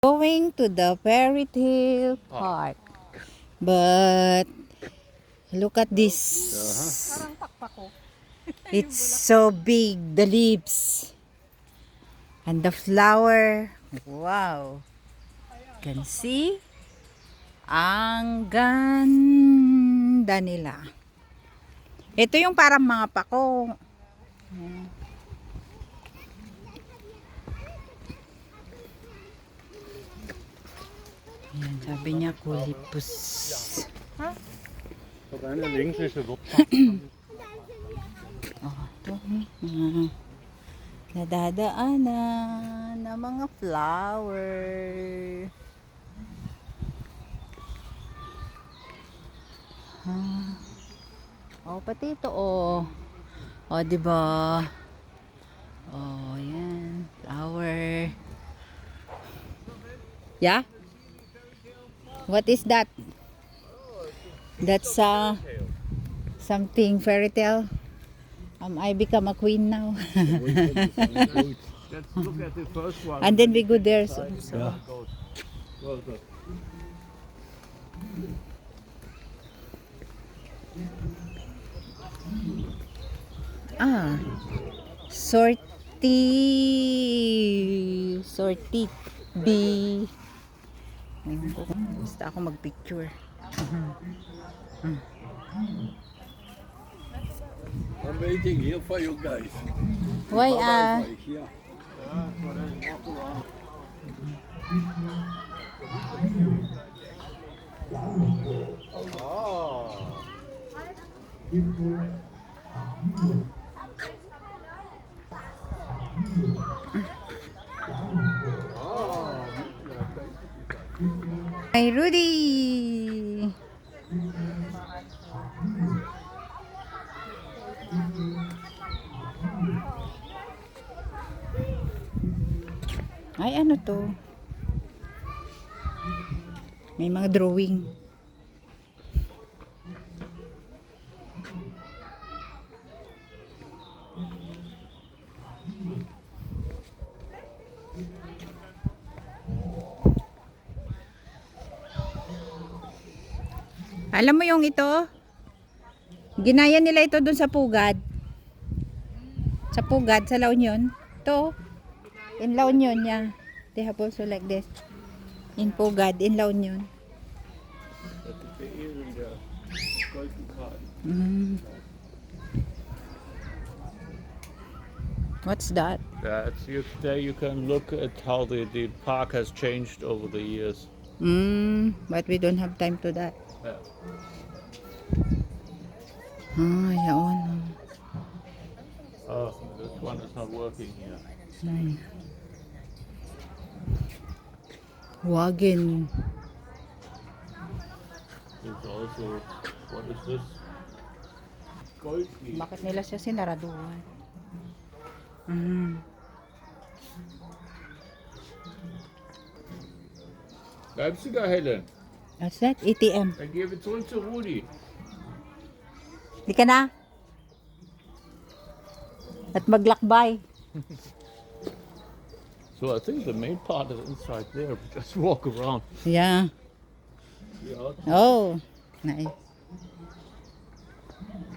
Going to the fairy tale park. But look at this. It's so big, the leaves. And the flower. Wow. Can see? Ang ganda nila. Ito yung parang mga pako. Ayan, sabi niya kulipus. Oh, ito. Nadadaanan ng mga flower. Oh, pati ito, oh. Oh, diba? Oh, yan. Flower. Yeah? What is that? That's something fairy tale. I become a queen now. Let's look at the first one. And then we go there. So. Yeah. Well done. Sorti B. Basta ako mag-picture. I'm waiting here for you guys. Why Here. Hi, Rudy. Ay, ano to? May mga drawing. Alam mo yung ito? Ginaya nila ito dun sa Pugad. Sa Pugad, sa La Union. Ito. In La Union, yeah. They have also like this. In Pugad, in La Union. What's that? There you can look at how the park has changed over the years. But we don't have time to that. Yeah. Yaon. Oh, this one is not working here. Wagen. There's also, what is this? Goldkey. Bakit nila siya sinaraduhan? Bleibst du da, Helen? What's that? ATM. Dann geh wir zurück zu Rudi. Di ka na? At maglakbay. So I think the main part is inside there. We just walk around. Yeah. Yeah. Oh, nice.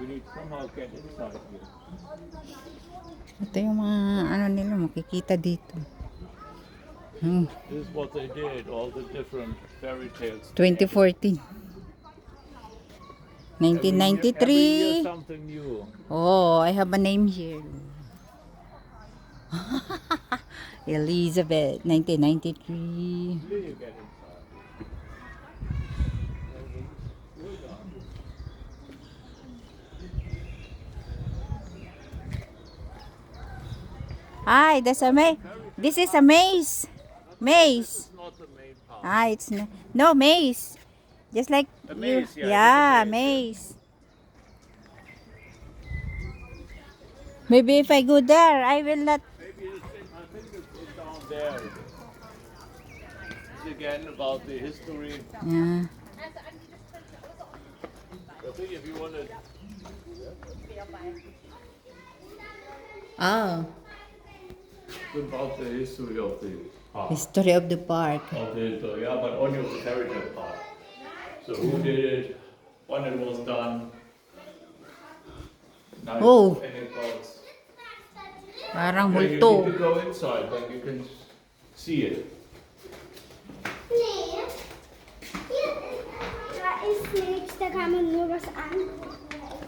We need somehow get inside here. Ito yung mga ano nila makikita dito. This is what they did, all the different fairy tales. 2014. Every year 1993. something new. Oh, I have a name here. Elizabeth, 1993. Here you get inside. Hi, that's a maze. This is a maze. Maze. It's not the main part. It's no maze. Just like A maze, yeah, yeah, it's a maze, maze. Maybe if I go there, I will not. Maybe I think it's down there. It's again about the history. Yeah. I think if you want to. Oh. About the history of the park. History of the park. Of the, yeah, but only of the heritage part. So who did it, when it was done. Now Oh. and it goes. Parang Yeah, you need multo. to go inside, but you can see it. Nee. Hier, da ist nichts, da kann man nur was angucken.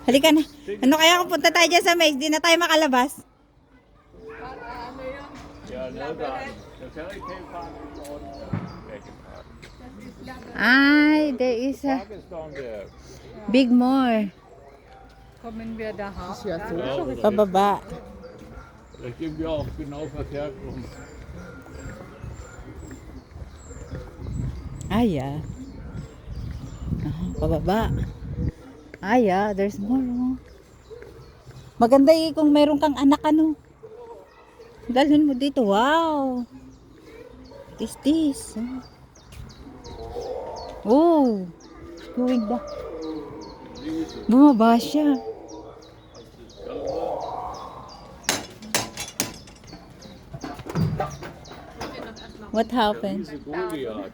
Halika na. Ano kaya kung punta tayo dyan sa Maze? Di na tayo makalabas. Yeah, no doubt. The fairy tale park is on Beacon Park. Ay, there is a Park is down there. big more. Kommen wir da raus? Ja, Pababa. da gehen wir auch genau verkehrt rum. Ay, pababa. Ay, there's more. Oh. Maganda kung meron kang anak, ano. Dalhin mo dito. Wow. What is this? Oh. It's going back. Bumaba siya. What happened? Diese Goliath.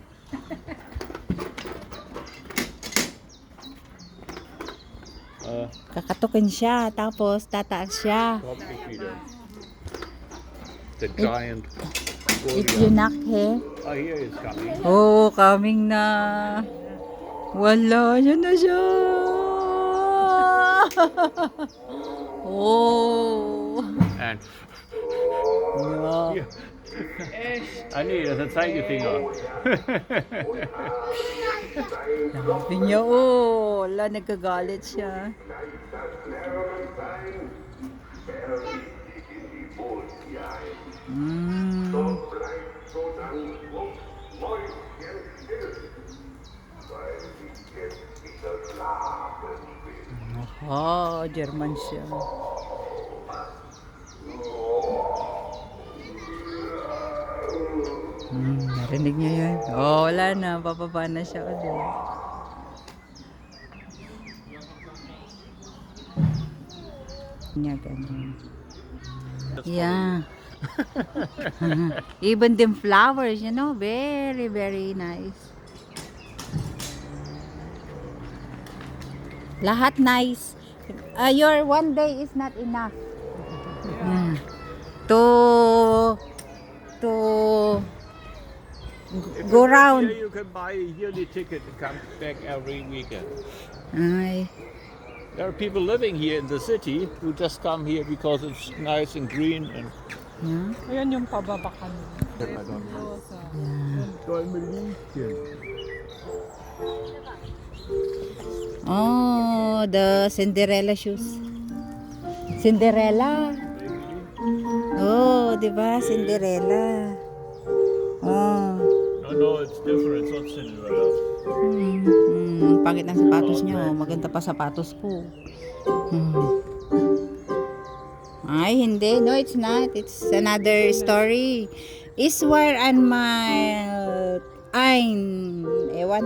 Kakatukin siya, tapos tataas siya. Kommt nicht wieder. The giant If you Goliath. knock here. Ah, here is coming. Oh, coming na. Wala, yan na siya. Oh. And Yeah. hier. Ah nee, das ist ein Zeigefinger. Sabi niya, oh, wala, nagkagalit siya. Mm. Oh, German siya. Narinig niya yun. Oh, wala na. Papaba na siya ulit. Niya ganyan. Yeah. Even them flowers, you know, very, very nice. Lahat nice. Your one day is not enough. Yeah. To go round. Here you can buy a yearly ticket to come back every weekend. Ay. There are people living here in the city who just come here because it's nice and green and. Yeah. Ayan yung pababa kami. I don't know. Däumelinchen. Oh, the Cinderella shoes. Cinderella. Oh, di ba? Cinderella. Oh. No, it's different. It's not Cinderella. Pangit ng sapatos niya. Oh. Maganda pa sapatos ko. Ay, hindi. No, it's not. It's another story. Iswar and my... Ein... Ewan.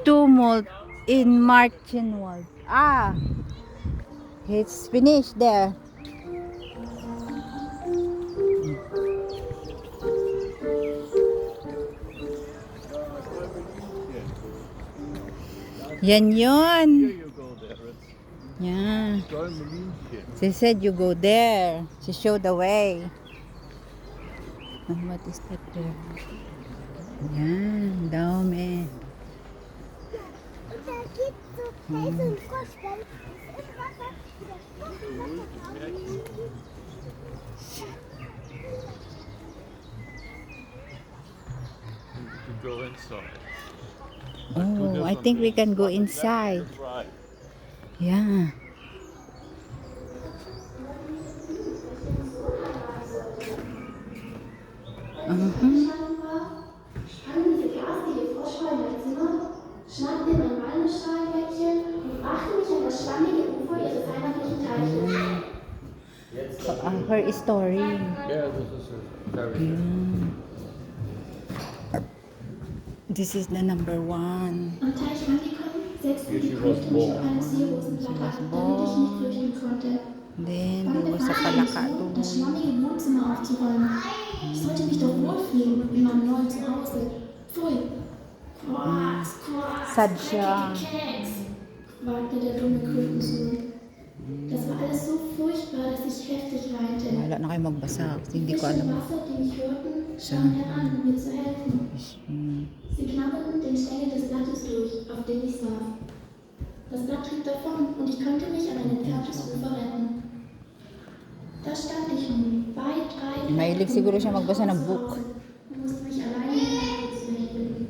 Tumult in Marchenwald. Ah, it's finished there. Yan yun. Here you go there. It's Yeah. Däumelinchen. She said you go there. She showed the way. And what is that there? Yan, dami. Und da gibt so Käse und Froschbell. Im Wasser. You can go inside. Oh, I think we can go inside. That's right. Yeah. Sprangen diese garstige Froschball in mein Zimmer, schnappte mein Walnussstrahlbäckchen und brachte mich an das schwammige Ufer ihres heimatlichen Teiches. Her story. Yeah, this is a very This is the number 1. Am Teich angekommen, setzten Hier die steht was Brüste mich vor. auf einem Seerosenblatt ab, damit ich nicht flüchten konnte. Then, Dann there was a befahl ich palaka so, das doon. schlammige Wohnzimmer aufzuräumen. Ich sollte mich doch wohlfühlen in meinem neuen Zuhause. Pfui. Quacks, quacks, Sad siya. Keks, wagte der dumme Krötensohn. Das war alles so furchtbar, dass ich heftig weinte. Wala na kayo magbasa kasi hindi ko Fische im alam. Wasser, die mich hörten, standen heran, um mir zu helfen. Sie knabberten den Stängel des Blattes durch, auf dem ich saß. Das Blatt trieb davon und ich konnte mich an ein entferntes Ufer retten. Da stand ich nun, weit, weit. Mahilig siguro siya magbasa ng book. Und musste mich alleine in den Wald zurechtfinden.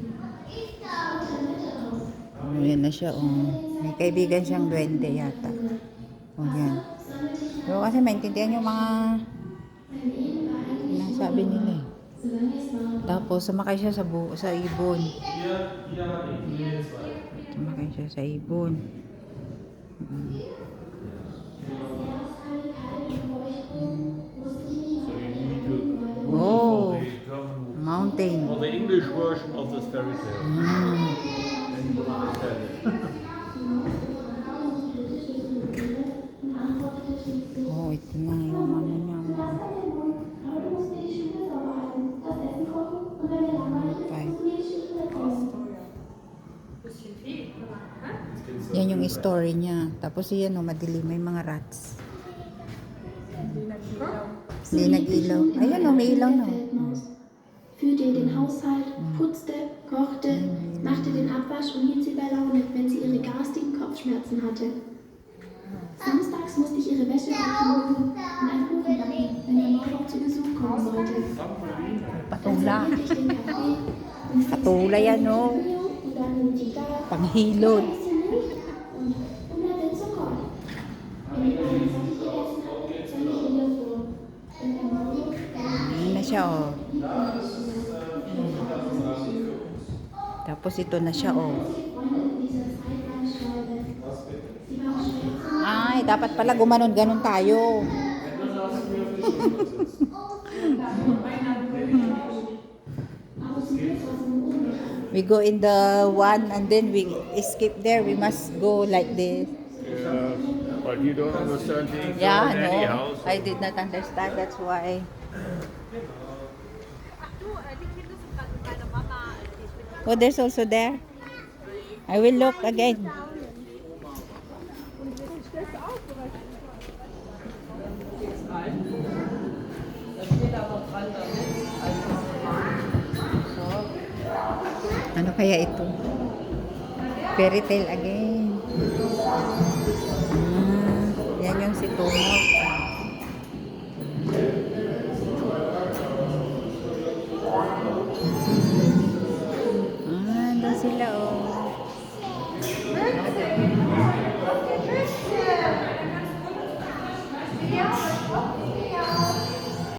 Schaut ja nett aus. Oh, yan na siya, oh. May kaibigan siyang duwende yata. Oh, yan. Pero kasi maintindihan yung mga Mein Leben war eigentlich sinasabi nila eh. solange es war. Tapos sumakay siya sa ibon. Sumakay siya sa ibon. Oh, mountain. For the English version of this fairy tale. Oh, ito na yung ano niya. Heute musste die Schule sauber halten, das Essen kochen und wenn wir langweilig ist, Five. mussten wir die Schule kommen. Yan yung story niya. Tapos yan, oh, madilim. May mga rats. Hindi nag-ilaw. Ayan, oh, may ilaw na. Führte in den Haushalt, putzte, kochte, machte den Abwasch und hielt sie bei Laune, wenn sie ihre garstigen Kopfschmerzen hatte. Samstags musste ich ihre Wäsche waschen und einen Kuchen backen, wenn der Maurer zu Besuch kommen sollte. Patula. Dann servierte ich den Kaffee und sie Patula yan, oh. und dann nimmt die da Panghilod. ein bisschen Milch und 100 Zucker. Wenn ich alles fertig gegessen hatte, stand ich wieder vor. Wenn der Maurer Ayan na siya, oh. Tapos ito na siya, oh. Ay, dapat pala gumanon-ganon tayo. We go in the one and then we escape there. We must go like this. Yeah, but you don't understand the English Yeah, anyhow. no. I did not understand. That's why. Oh, there's also there. I will look again. Ano kaya ito? Fairy tale again. Yan yung si Tumok.